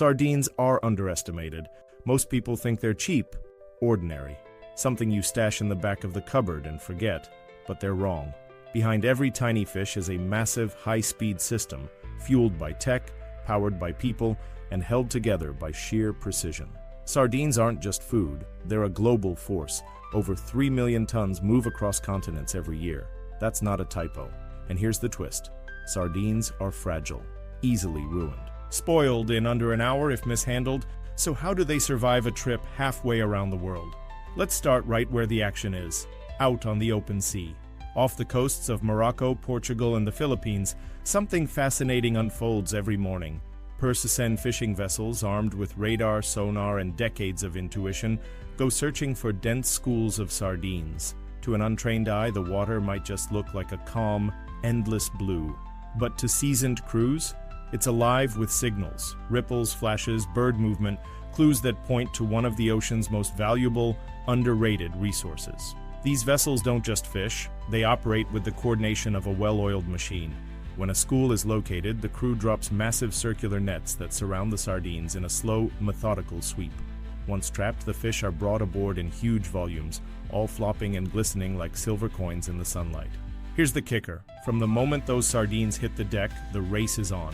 Sardines are underestimated. Most people think they're cheap, ordinary, something you stash in the back of the cupboard and forget, but they're wrong. Behind every tiny fish is a massive, high-speed system, fueled by tech, powered by people, and held together by sheer precision. Sardines aren't just food, they're a global force. Over 3 million tons move across continents every year. That's not a typo. And here's the twist. Sardines are fragile, easily ruined. Spoiled in under an hour if mishandled, so how do they survive a trip halfway around the world? Let's start right where the action is, out on the open sea. Off the coasts of Morocco, Portugal, and the Philippines, something fascinating unfolds every morning. Persistent fishing vessels armed with radar, sonar, and decades of intuition go searching for dense schools of sardines. To an untrained eye, the water might just look like a calm, endless blue. But to seasoned crews, it's alive with signals, ripples, flashes, bird movement, clues that point to one of the ocean's most valuable, underrated resources. These vessels don't just fish, they operate with the coordination of a well-oiled machine. When a school is located, the crew drops massive circular nets that surround the sardines in a slow, methodical sweep. Once trapped, the fish are brought aboard in huge volumes, all flopping and glistening like silver coins in the sunlight. Here's the kicker. From the moment those sardines hit the deck, the race is on.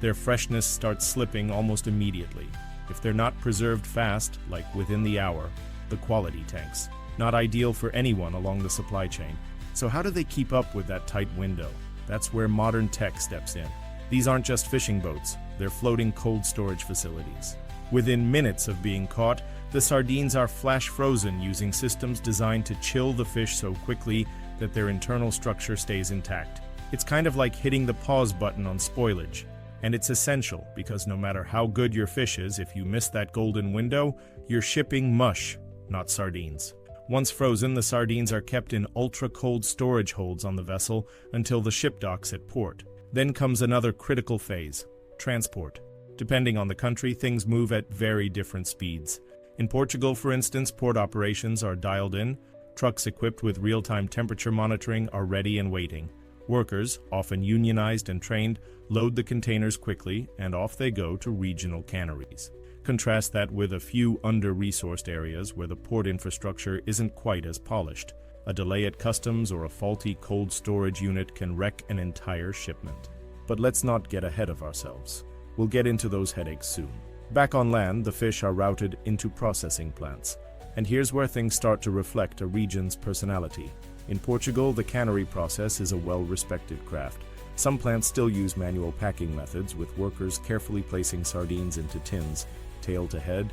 Their freshness starts slipping almost immediately. If they're not preserved fast, like within the hour, the quality tanks. Not ideal for anyone along the supply chain. So how do they keep up with that tight window? That's where modern tech steps in. These aren't just fishing boats, they're floating cold storage facilities. Within minutes of being caught, the sardines are flash frozen using systems designed to chill the fish so quickly that their internal structure stays intact. It's kind of like hitting the pause button on Spoilage. And it's essential because no matter how good your fish is, if you miss that golden window, you're shipping mush, not sardines. Once frozen, the sardines are kept in ultra-cold storage holds on the vessel until the ship docks at port. Then comes another critical phase, transport. Depending on the country, things move at very different speeds. In Portugal, for instance, port operations are dialed in. Trucks equipped with real-time temperature monitoring are ready and waiting. Workers, often unionized and trained, load the containers quickly, and off they go to regional canneries. Contrast that with a few under-resourced areas where the port infrastructure isn't quite as polished. A delay at customs or a faulty cold storage unit can wreck an entire shipment. But let's not get ahead of ourselves. We'll get into those headaches soon. Back on land, the fish are routed into processing plants. And here's where things start to reflect a region's personality. In Portugal, the cannery process is a well-respected craft. Some plants still use manual packing methods, with workers carefully placing sardines into tins, tail to head,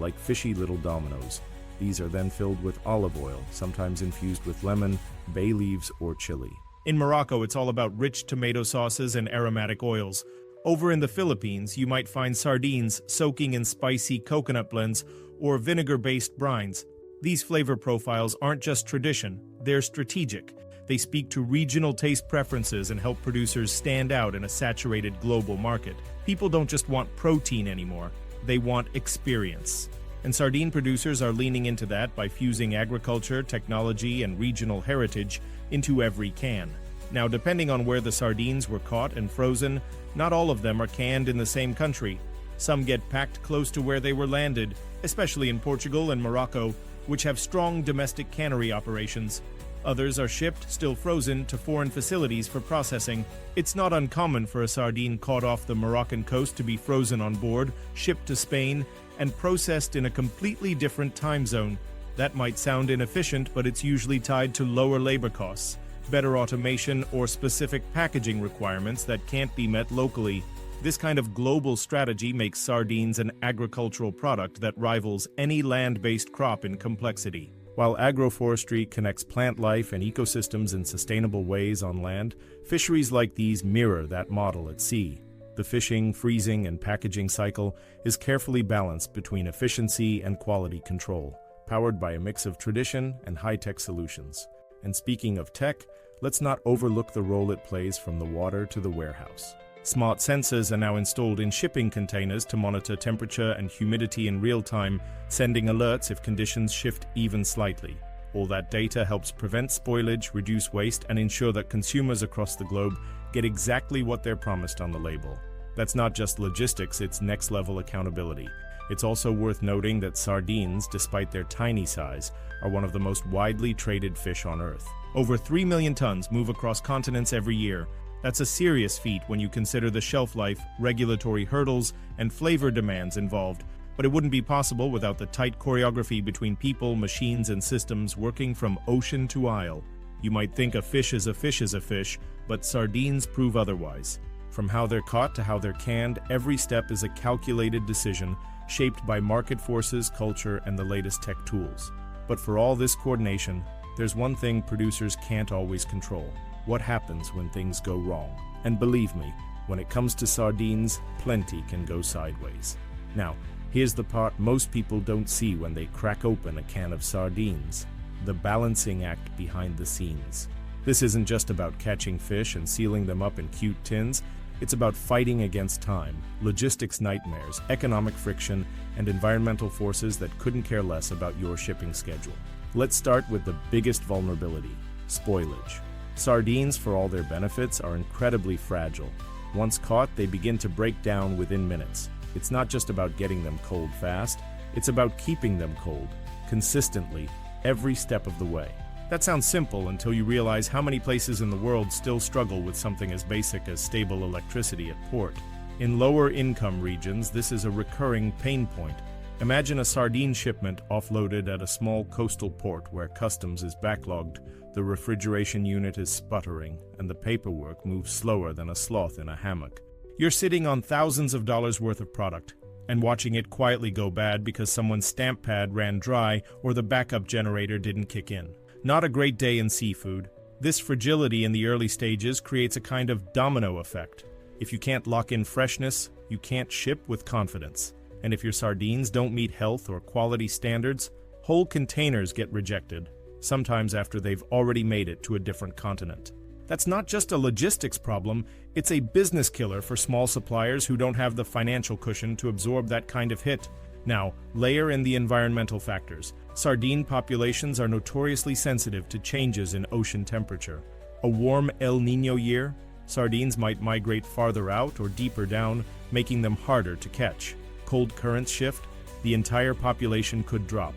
like fishy little dominoes. These are then filled with olive oil, sometimes infused with lemon, bay leaves, or chili. In Morocco, it's all about rich tomato sauces and aromatic oils. Over in the Philippines, you might find sardines soaking in spicy coconut blends or vinegar-based brines. These flavor profiles aren't just tradition, they're strategic. They speak to regional taste preferences and help producers stand out in a saturated global market. People don't just want protein anymore, they want experience. And sardine producers are leaning into that by fusing agriculture, technology, and regional heritage into every can. Now, depending on where the sardines were caught and frozen, not all of them are canned in the same country. Some get packed close to where they were landed, especially in Portugal and Morocco, which have strong domestic cannery operations. Others are shipped, still frozen, to foreign facilities for processing. It's not uncommon for a sardine caught off the Moroccan coast to be frozen on board, shipped to Spain, and processed in a completely different time zone. That might sound inefficient, but it's usually tied to lower labor costs, better automation, or specific packaging requirements that can't be met locally. This kind of global strategy makes sardines an agricultural product that rivals any land-based crop in complexity. While agroforestry connects plant life and ecosystems in sustainable ways on land, fisheries like these mirror that model at sea. The fishing, freezing, and packaging cycle is carefully balanced between efficiency and quality control, powered by a mix of tradition and high-tech solutions. And speaking of tech, let's not overlook the role it plays from the water to the warehouse. Smart sensors are now installed in shipping containers to monitor temperature and humidity in real time, sending alerts if conditions shift even slightly. All that data helps prevent spoilage, reduce waste, and ensure that consumers across the globe get exactly what they're promised on the label. That's not just logistics, it's next-level accountability. It's also worth noting that sardines, despite their tiny size, are one of the most widely traded fish on Earth. Over 3 million tons move across continents every year. That's a serious feat when you consider the shelf life, regulatory hurdles, and flavor demands involved. But it wouldn't be possible without the tight choreography between people, machines, and systems working from ocean to aisle. You might think a fish is a fish is a fish, but sardines prove otherwise. From how they're caught to how they're canned, every step is a calculated decision, shaped by market forces, culture, and the latest tech tools. But for all this coordination, there's one thing producers can't always control: what happens when things go wrong. And believe me, when it comes to sardines, plenty can go sideways. Now, here's the part most people don't see when they crack open a can of sardines: the balancing act behind the scenes. This isn't just about catching fish and sealing them up in cute tins. It's about fighting against time, logistics nightmares, economic friction, and environmental forces that couldn't care less about your shipping schedule. Let's start with the biggest vulnerability: spoilage. Sardines, for all their benefits, are incredibly fragile. Once caught, they begin to break down within minutes. It's not just about getting them cold fast, it's about keeping them cold, consistently, every step of the way. That sounds simple until you realize how many places in the world still struggle with something as basic as stable electricity at port. In lower income regions, this is a recurring pain point. Imagine a sardine shipment offloaded at a small coastal port where customs is backlogged, the refrigeration unit is sputtering, and the paperwork moves slower than a sloth in a hammock. You're sitting on thousands of dollars worth of product and watching it quietly go bad because someone's stamp pad ran dry or the backup generator didn't kick in. Not a great day in seafood. This fragility in the early stages creates a kind of domino effect. If you can't lock in freshness, you can't ship with confidence. And if your sardines don't meet health or quality standards, whole containers get rejected, sometimes after they've already made it to a different continent. That's not just a logistics problem, it's a business killer for small suppliers who don't have the financial cushion to absorb that kind of hit. Now, layer in the environmental factors. Sardine populations are notoriously sensitive to changes in ocean temperature. A warm El Niño year, sardines might migrate farther out or deeper down, making them harder to catch. Cold currents shift, the entire population could drop.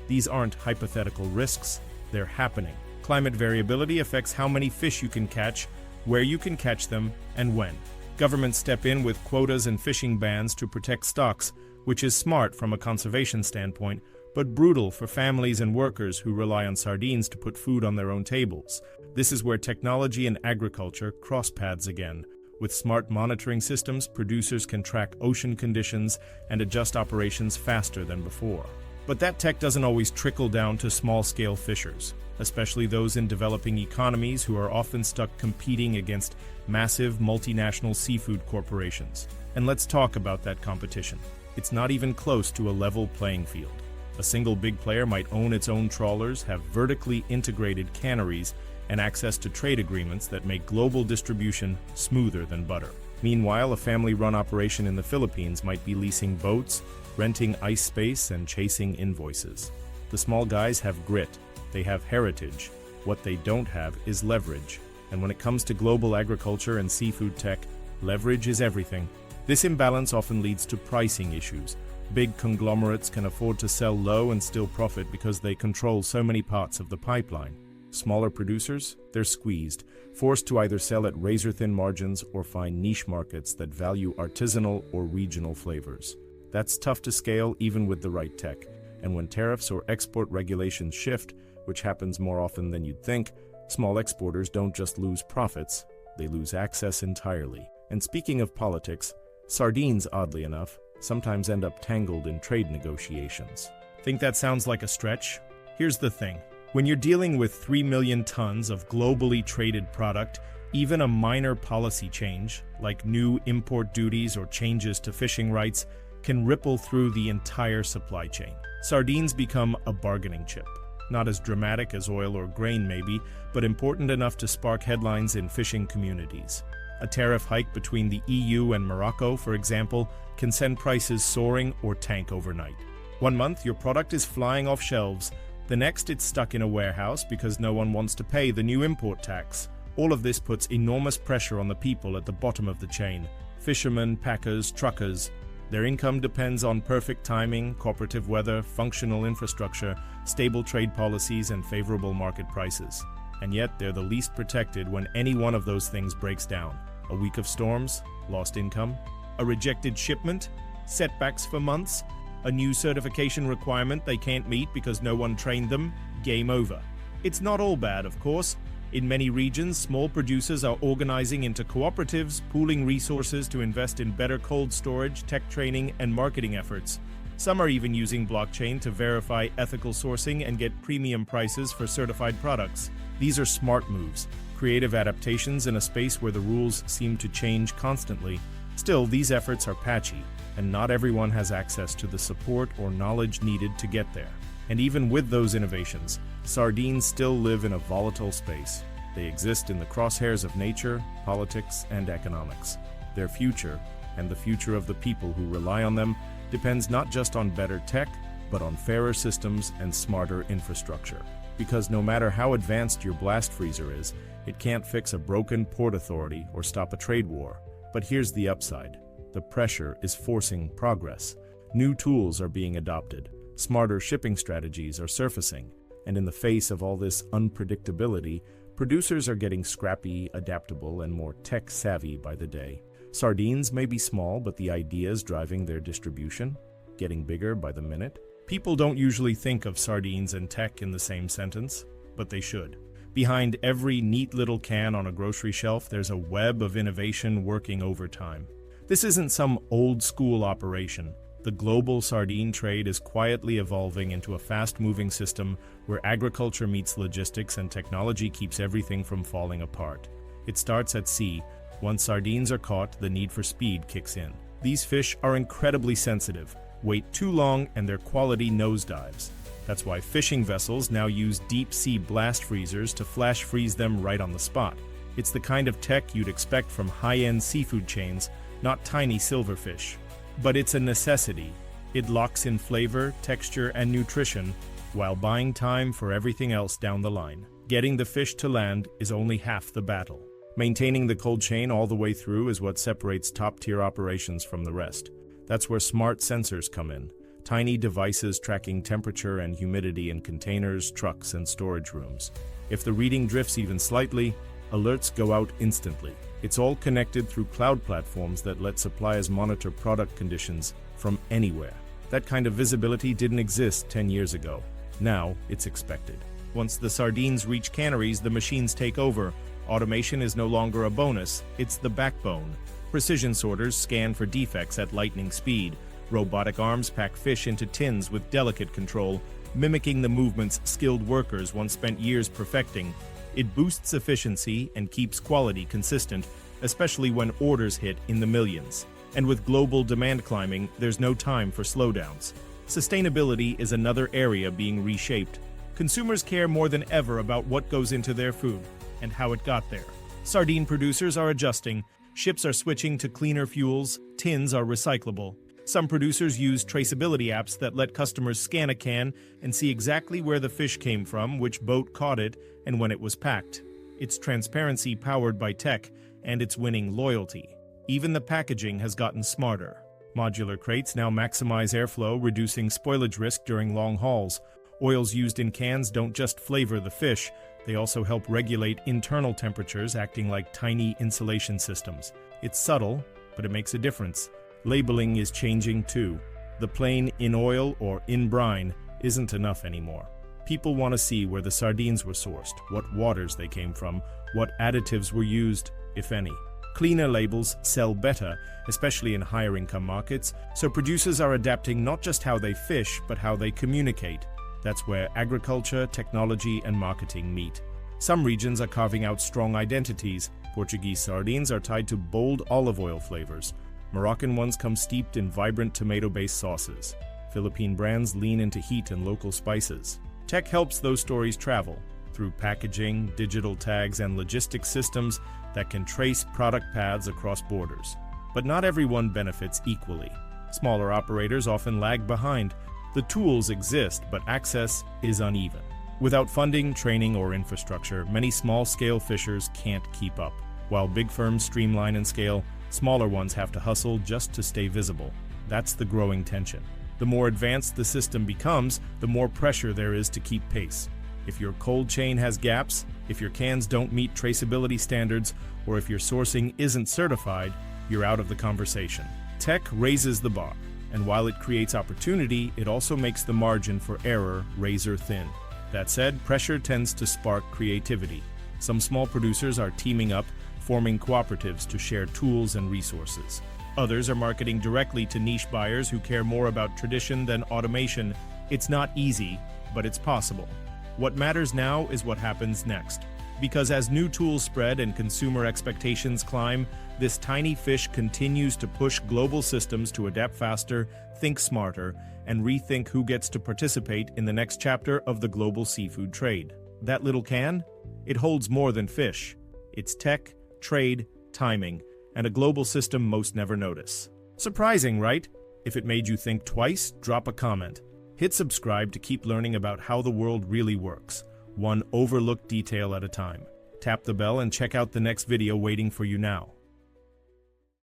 These aren't hypothetical risks, they're happening. Climate variability affects how many fish you can catch, where you can catch them, and when. Governments step in with quotas and fishing bans to protect stocks, which is smart from a conservation standpoint, but brutal for families and workers who rely on sardines to put food on their own tables. This is where technology and agriculture cross paths again. With smart monitoring systems, producers can track ocean conditions and adjust operations faster than before. But that tech doesn't always trickle down to small-scale fishers, especially those in developing economies who are often stuck competing against massive multinational seafood corporations. And let's talk about that competition. It's not even close to a level playing field. A single big player might own its own trawlers, have vertically integrated canneries, and access to trade agreements that make global distribution smoother than butter. Meanwhile, a family-run operation in the Philippines might be leasing boats, renting ice space, and chasing invoices. The small guys have grit, they have heritage. What they don't have is leverage. And when it comes to global agriculture and seafood tech, leverage is everything. This imbalance often leads to pricing issues. Big conglomerates can afford to sell low and still profit because they control so many parts of the pipeline. Smaller producers, they're squeezed, forced to either sell at razor-thin margins or find niche markets that value artisanal or regional flavors. That's tough to scale even with the right tech. And when tariffs or export regulations shift, which happens more often than you'd think, small exporters don't just lose profits, they lose access entirely. And speaking of politics, sardines, oddly enough, sometimes end up tangled in trade negotiations. Think that sounds like a stretch? Here's the thing. When you're dealing with 3 million tons of globally traded product, even a minor policy change, like new import duties or changes to fishing rights, can ripple through the entire supply chain. Sardines become a bargaining chip. Not as dramatic as oil or grain maybe, but important enough to spark headlines in fishing communities. A tariff hike between the EU and Morocco, for example, can send prices soaring or tank overnight. One month, your product is flying off shelves. The next, it's stuck in a warehouse because no one wants to pay the new import tax. All of this puts enormous pressure on the people at the bottom of the chain: fishermen, packers, truckers. Their income depends on perfect timing, cooperative weather, functional infrastructure, stable trade policies, and favorable market prices. And yet, they're the least protected when any one of those things breaks down. A week of storms, lost income. A rejected shipment, setbacks for months. A new certification requirement they can't meet because no one trained them, game over. It's not all bad, of course. In many regions, small producers are organizing into cooperatives, pooling resources to invest in better cold storage, tech training, and marketing efforts. Some are even using blockchain to verify ethical sourcing and get premium prices for certified products. These are smart moves, creative adaptations in a space where the rules seem to change constantly. Still, these efforts are patchy, and not everyone has access to the support or knowledge needed to get there. And even with those innovations, sardines still live in a volatile space. They exist in the crosshairs of nature, politics, and economics. Their future, and the future of the people who rely on them, depends not just on better tech, but on fairer systems and smarter infrastructure. Because no matter how advanced your blast freezer is, it can't fix a broken port authority or stop a trade war. But here's the upside. The pressure is forcing progress. New tools are being adopted. Smarter shipping strategies are surfacing, and in the face of all this unpredictability, producers are getting scrappy, adaptable, and more tech-savvy by the day. Sardines may be small, but the ideas driving their distribution, getting bigger by the minute. People don't usually think of sardines and tech in the same sentence, but they should. Behind every neat little can on a grocery shelf, there's a web of innovation working overtime. This isn't some old-school operation. The global sardine trade is quietly evolving into a fast-moving system where agriculture meets logistics and technology keeps everything from falling apart. It starts at sea. Once sardines are caught, the need for speed kicks in. These fish are incredibly sensitive, wait too long, and their quality nosedives. That's why fishing vessels now use deep-sea blast freezers to flash freeze them right on the spot. It's the kind of tech you'd expect from high-end seafood chains, not tiny silverfish. But it's a necessity. It locks in flavor, texture, and nutrition while buying time for everything else down the line. Getting the fish to land is only half the battle. Maintaining the cold chain all the way through is what separates top-tier operations from the rest. That's where smart sensors come in. Tiny devices tracking temperature and humidity in containers, trucks, and storage rooms. If the reading drifts even slightly, alerts go out instantly. It's all connected through cloud platforms that let suppliers monitor product conditions from anywhere. That kind of visibility didn't exist 10 years ago. Now, it's expected. Once the sardines reach canneries, the machines take over. Automation is no longer a bonus, it's the backbone. Precision sorters scan for defects at lightning speed. Robotic arms pack fish into tins with delicate control, mimicking the movements skilled workers once spent years perfecting. It boosts efficiency and keeps quality consistent, especially when orders hit in the millions. And with global demand climbing, there's no time for slowdowns. Sustainability is another area being reshaped. Consumers care more than ever about what goes into their food and how it got there. Sardine producers are adjusting. Ships are switching to cleaner fuels. Tins are recyclable. Some producers use traceability apps that let customers scan a can and see exactly where the fish came from, which boat caught it, and when it was packed. It's transparency powered by tech, and it's winning loyalty. Even the packaging has gotten smarter. Modular crates now maximize airflow, reducing spoilage risk during long hauls. Oils used in cans don't just flavor the fish, they also help regulate internal temperatures, acting like tiny insulation systems. It's subtle, but it makes a difference. Labeling is changing too. The plain "in oil" or "in brine" isn't enough anymore. People want to see where the sardines were sourced, what waters they came from, what additives were used, if any. Cleaner labels sell better, especially in higher income markets, so producers are adapting not just how they fish, but how they communicate. That's where agriculture, technology, and marketing meet. Some regions are carving out strong identities. Portuguese sardines are tied to bold olive oil flavors. Moroccan ones come steeped in vibrant tomato-based sauces. Philippine brands lean into heat and local spices. Tech helps those stories travel through packaging, digital tags, and logistics systems that can trace product paths across borders. But not everyone benefits equally. Smaller operators often lag behind. The tools exist, but access is uneven. Without funding, training, or infrastructure, many small-scale fishers can't keep up. While big firms streamline and scale, smaller ones have to hustle just to stay visible. That's the growing tension. The more advanced the system becomes, the more pressure there is to keep pace. If your cold chain has gaps, if your cans don't meet traceability standards, or if your sourcing isn't certified, you're out of the conversation. Tech raises the bar, and while it creates opportunity, it also makes the margin for error razor thin. That said, pressure tends to spark creativity. Some small producers are teaming up, forming cooperatives to share tools and resources. Others are marketing directly to niche buyers who care more about tradition than automation. It's not easy, but it's possible. What matters now is what happens next. Because as new tools spread and consumer expectations climb, this tiny fish continues to push global systems to adapt faster, think smarter, and rethink who gets to participate in the next chapter of the global seafood trade. That little can? It holds more than fish. It's tech, trade, timing, and a global system most never notice. Surprising, right? If it made you think twice, drop a comment. Hit subscribe to keep learning about how the world really works, one overlooked detail at a time. Tap the bell and check out the next video waiting for you now.